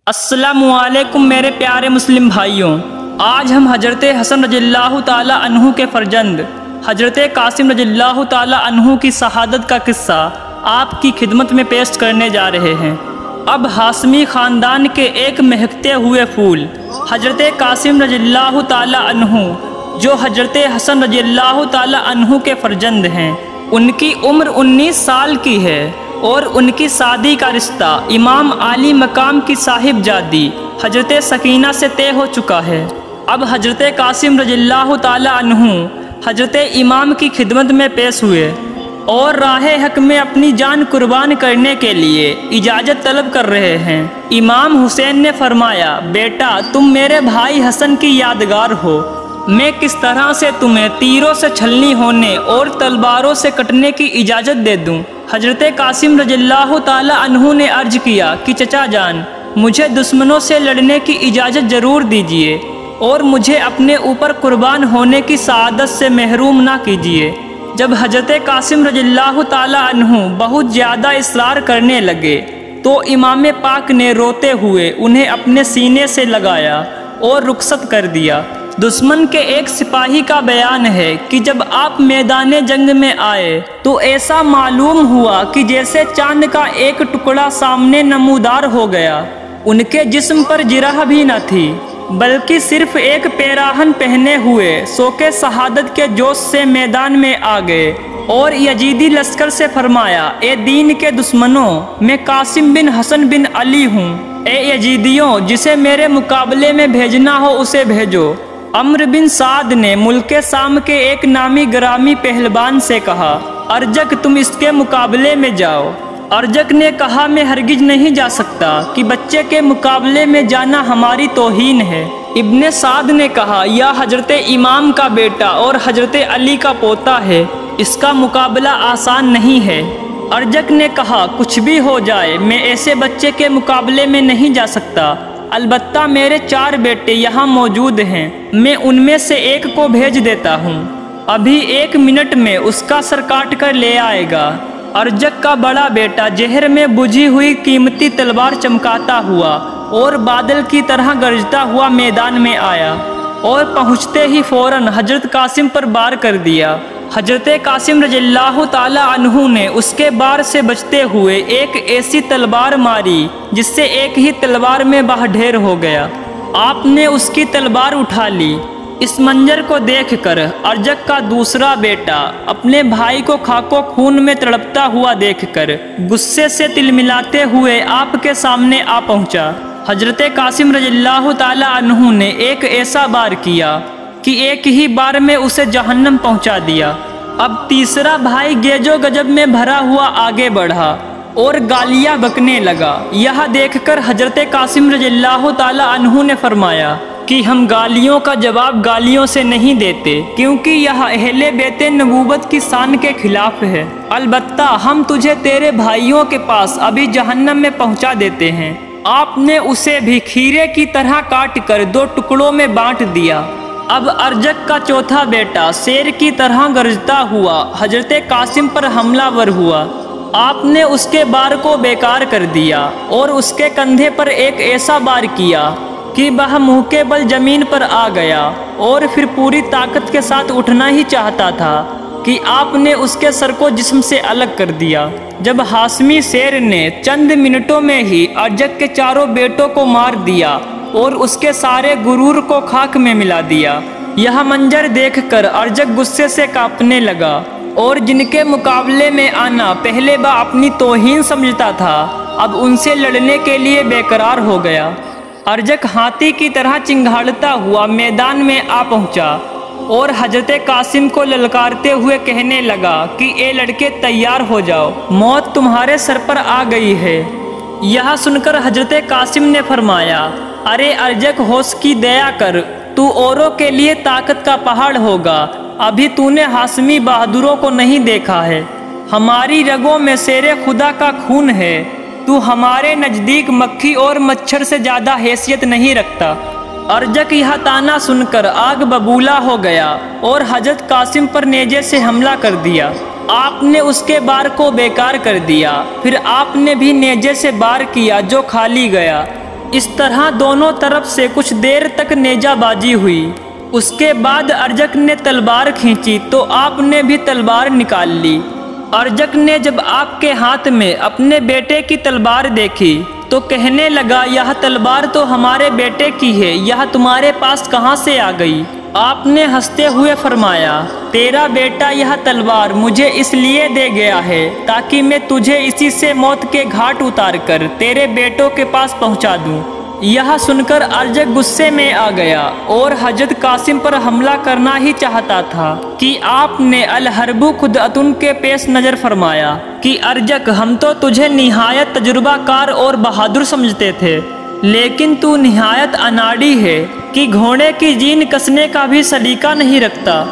السلام علیکم میرے پیارے مسلم بھائیوں، آج ہم حضرت حسن رضی اللہ تعالیٰ عنہ کے فرزند حضرت قاسم رضی اللہ تعالیٰ عنہ کی شہادت کا قصہ آپ کی خدمت میں پیش کرنے جا رہے ہیں۔ اب ہاشمی خاندان کے ایک مہکتے ہوئے پھول حضرت قاسم رضی اللہ تعالیٰ عنہ، جو حضرت حسن رضی اللہ تعالیٰ عنہ کے فرزند ہیں، ان کی عمر 19 سال کی ہے اور ان کی شادی کا رشتہ امام عالی مقام کی صاحب جادی حضرت سکینہ سے طے ہو چکا ہے۔ اب حضرت قاسم رضی اللہ تعالیٰ عنہ حضرت امام کی خدمت میں پیش ہوئے اور راہ حق میں اپنی جان قربان کرنے کے لیے اجازت طلب کر رہے ہیں۔ امام حسین نے فرمایا، بیٹا تم میرے بھائی حسن کی یادگار ہو، میں کس طرح سے تمہیں تیروں سے چھلنی ہونے اور تلواروں سے کٹنے کی اجازت دے دوں؟ حضرت قاسم رضی اللہ تعالیٰ عنہ نے عرض کیا کہ چچا جان، مجھے دشمنوں سے لڑنے کی اجازت ضرور دیجیے اور مجھے اپنے اوپر قربان ہونے کی سعادت سے محروم نہ کیجیے۔ جب حضرت قاسم رضی اللہ تعالیٰ عنہ بہت زیادہ اصرار کرنے لگے تو امام پاک نے روتے ہوئے انہیں اپنے سینے سے لگایا اور رخصت کر دیا۔ دشمن کے ایک سپاہی کا بیان ہے کہ جب آپ میدان جنگ میں آئے تو ایسا معلوم ہوا کہ جیسے چاند کا ایک ٹکڑا سامنے نمودار ہو گیا۔ ان کے جسم پر جرح بھی نہ تھی، بلکہ صرف ایک پیراہن پہنے ہوئے شوق شہادت کے جوش سے میدان میں آ گئے اور یزیدی لشکر سے فرمایا، اے دین کے دشمنوں، میں قاسم بن حسن بن علی ہوں۔ اے یزیدیوں، جسے میرے مقابلے میں بھیجنا ہو اسے بھیجو۔ عمرو بن سعد نے ملک شام کے ایک نامی گرامی پہلوان سے کہا، ارجک تم اس کے مقابلے میں جاؤ۔ ارجک نے کہا، میں ہرگز نہیں جا سکتا کہ بچے کے مقابلے میں جانا ہماری توہین ہے۔ ابن سعد نے کہا، یا حضرت امام کا بیٹا اور حضرت علی کا پوتا ہے، اس کا مقابلہ آسان نہیں ہے۔ ارجک نے کہا، کچھ بھی ہو جائے میں ایسے بچے کے مقابلے میں نہیں جا سکتا، البتہ میرے 4 بیٹے یہاں موجود ہیں، میں ان میں سے ایک کو بھیج دیتا ہوں، ابھی 1 منٹ میں اس کا سر کاٹ کر لے آئے گا۔ ارجک کا بڑا بیٹا زہر میں بجھی ہوئی قیمتی تلوار چمکاتا ہوا اور بادل کی طرح گرجتا ہوا میدان میں آیا اور پہنچتے ہی فوراً حضرت قاسم پر وار کر دیا۔ حضرت قاسم رضی اللہ تعالیٰ عنہ نے اس کے بار سے بچتے ہوئے ایک ایسی تلوار ماری جس سے ایک ہی تلوار میں بہ ڈھیر ہو گیا۔ آپ نے اس کی تلوار اٹھا لی۔ اس منظر کو دیکھ کر ارجک کا دوسرا بیٹا اپنے بھائی کو خاک و خون میں تڑپتا ہوا دیکھ کر غصے سے تلملاتے ہوئے آپ کے سامنے آ پہنچا۔ حضرت قاسم رضی اللہ تعالیٰ عنہ نے ایک ایسا بار کیا کہ ایک ہی بار میں اسے جہنم پہنچا دیا۔ اب تیسرا بھائی گیج و گجب میں بھرا ہوا آگے بڑھا اور گالیاں بکنے لگا۔ یہ دیکھ کر حضرت قاسم رضی اللہ تعالیٰ عنہ نے فرمایا کہ ہم گالیوں کا جواب گالیوں سے نہیں دیتے، کیونکہ یہ اہل بیت نبوت کی شان کے خلاف ہے، البتہ ہم تجھے تیرے بھائیوں کے پاس ابھی جہنم میں پہنچا دیتے ہیں۔ آپ نے اسے بھی کھیرے کی طرح کاٹ کر 2 ٹکڑوں میں بانٹ دیا۔ اب ارجک کا چوتھا بیٹا شیر کی طرح گرجتا ہوا حضرت قاسم پر حملہ ور ہوا۔ آپ نے اس کے بار کو بیکار کر دیا اور اس کے کندھے پر ایک ایسا بار کیا کہ وہ منہ کے بل زمین پر آ گیا اور پھر پوری طاقت کے ساتھ اٹھنا ہی چاہتا تھا کہ آپ نے اس کے سر کو جسم سے الگ کر دیا۔ جب ہاشمی شیر نے چند منٹوں میں ہی ارجک کے 4 بیٹوں کو مار دیا اور اس کے سارے غرور کو خاک میں ملا دیا۔ یہ منظر دیکھ کر ارجک غصے سے کانپنے لگا اور جن کے مقابلے میں آنا پہلے وہ اپنی توہین سمجھتا تھا، اب ان سے لڑنے کے لیے بے قرار ہو گیا۔ ارجک ہاتھی کی طرح چنگھاڑتا ہوا میدان میں آ پہنچا اور حضرت قاسم کو للکارتے ہوئے کہنے لگا کہ اے لڑکے تیار ہو جاؤ، موت تمہارے سر پر آ گئی ہے۔ یہ سن کر حضرت قاسم نے فرمایا، ارے ارجک ہوش کی دیا کر، تو اوروں کے لیے طاقت کا پہاڑ ہوگا، ابھی تو نے ہاشمی بہادروں کو نہیں دیکھا ہے، ہماری رگوں میں شیر خدا کا خون ہے، تو ہمارے نزدیک مکھی اور مچھر سے زیادہ حیثیت نہیں رکھتا۔ ارجک یہ طعنہ سن کر آگ ببولا ہو گیا اور حضرت قاسم پر نیزے سے حملہ کر دیا۔ آپ نے اس کے بار کو بیکار کر دیا، پھر آپ نے بھی نیزے سے بار کیا جو کھالی گیا۔ اس طرح دونوں طرف سے کچھ دیر تک نیزہ بازی ہوئی۔ اس کے بعد ارجک نے تلوار کھینچی تو آپ نے بھی تلوار نکال لی۔ ارجک نے جب آپ کے ہاتھ میں اپنے بیٹے کی تلوار دیکھی تو کہنے لگا، یہ تلوار تو ہمارے بیٹے کی ہے، یہ تمہارے پاس کہاں سے آ گئی؟ آپ نے ہنستے ہوئے فرمایا، تیرا بیٹا یہ تلوار مجھے اس لیے دے گیا ہے تاکہ میں تجھے اسی سے موت کے گھاٹ اتار کر تیرے بیٹوں کے پاس پہنچا دوں۔ یہ سن کر ارجک غصے میں آ گیا اور حضرت قاسم پر حملہ کرنا ہی چاہتا تھا کہ آپ نے الحرب خدعۃ کے پیش نظر فرمایا کہ ارجک، ہم تو تجھے نہایت تجربہ کار اور بہادر سمجھتے تھے، لیکن تو نہایت اناڑی ہے کہ گھوڑے کی جین کسنے کا بھی سلیقہ نہیں رکھتا۔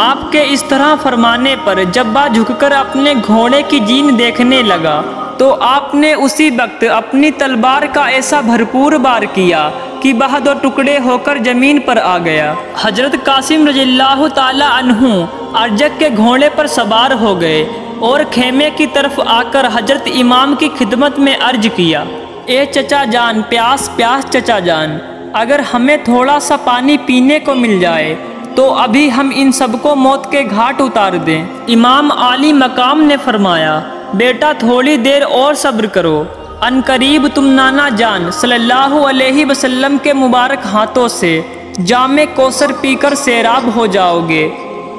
آپ کے اس طرح فرمانے پر جبہ جھک کر اپنے گھوڑے کی جین دیکھنے لگا تو آپ نے اسی وقت اپنی تلوار کا ایسا بھرپور بار کیا کہ بہ دو ٹکڑے ہو کر زمین پر آ گیا۔ حضرت قاسم رضی اللہ تعالی عنہ ارجک کے گھوڑے پر سوار ہو گئے اور خیمے کی طرف آ کر حضرت امام کی خدمت میں عرض کیا، اے چچا جان، پیاس پیاس چچا جان، اگر ہمیں تھوڑا سا پانی پینے کو مل جائے تو ابھی ہم ان سب کو موت کے گھاٹ اتار دیں۔ امام عالی مقام نے فرمایا، بیٹا تھوڑی دیر اور صبر کرو، ان قریب تم نانا جان صلی اللہ علیہ وسلم کے مبارک ہاتھوں سے جام کوثر پی کر سیراب ہو جاؤ گے،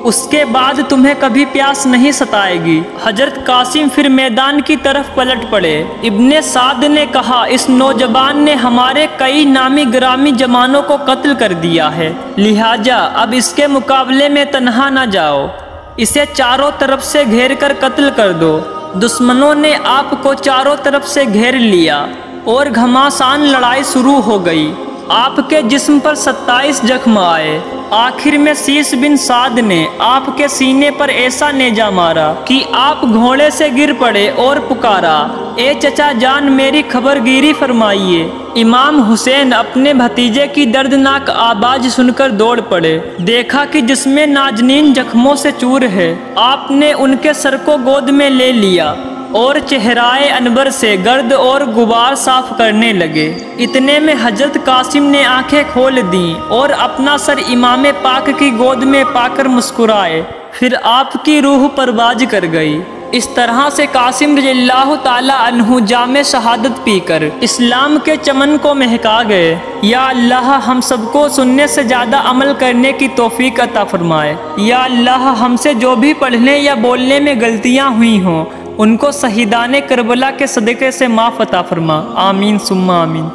اس کے بعد تمہیں کبھی پیاس نہیں ستائے گی۔ حضرت قاسم پھر میدان کی طرف پلٹ پڑے۔ ابن سعد نے کہا، اس نوجوان نے ہمارے کئی نامی گرامی جوانوں کو قتل کر دیا ہے، لہٰذا اب اس کے مقابلے میں تنہا نہ جاؤ، اسے چاروں طرف سے گھیر کر قتل کر دو۔ دشمنوں نے آپ کو چاروں طرف سے گھیر لیا اور گھماسان لڑائی شروع ہو گئی۔ آپ کے جسم پر 27 زخم آئے۔ آخر میں سیس بن سعد نے آپ کے سینے پر ایسا نیزہ مارا کہ آپ گھوڑے سے گر پڑے اور پکارا، اے چچا جان، میری خبر گیری فرمائیے۔ امام حسین اپنے بھتیجے کی دردناک آواز سن کر دوڑ پڑے، دیکھا کہ جسم ناجنین زخموں سے چور ہے۔ آپ نے ان کے سر کو گود میں لے لیا اور چہرائے انور سے گرد اور غبار صاف کرنے لگے۔ اتنے میں حضرت قاسم نے آنکھیں کھول دیں اور اپنا سر امام پاک کی گود میں پا کر مسکرائے، پھر آپ کی روح پرواز کر گئی۔ اس طرح سے قاسم رضی اللہ تعالی عنہ جام شہادت پی کر اسلام کے چمن کو مہکا گئے۔ یا اللہ، ہم سب کو سننے سے زیادہ عمل کرنے کی توفیق عطا فرمائے۔ یا اللہ، ہم سے جو بھی پڑھنے یا بولنے میں غلطیاں ہوئی ہوں ان کو شہیدان کربلا کے صدقے سے معاف عطا فرما، آمین ثم آمین۔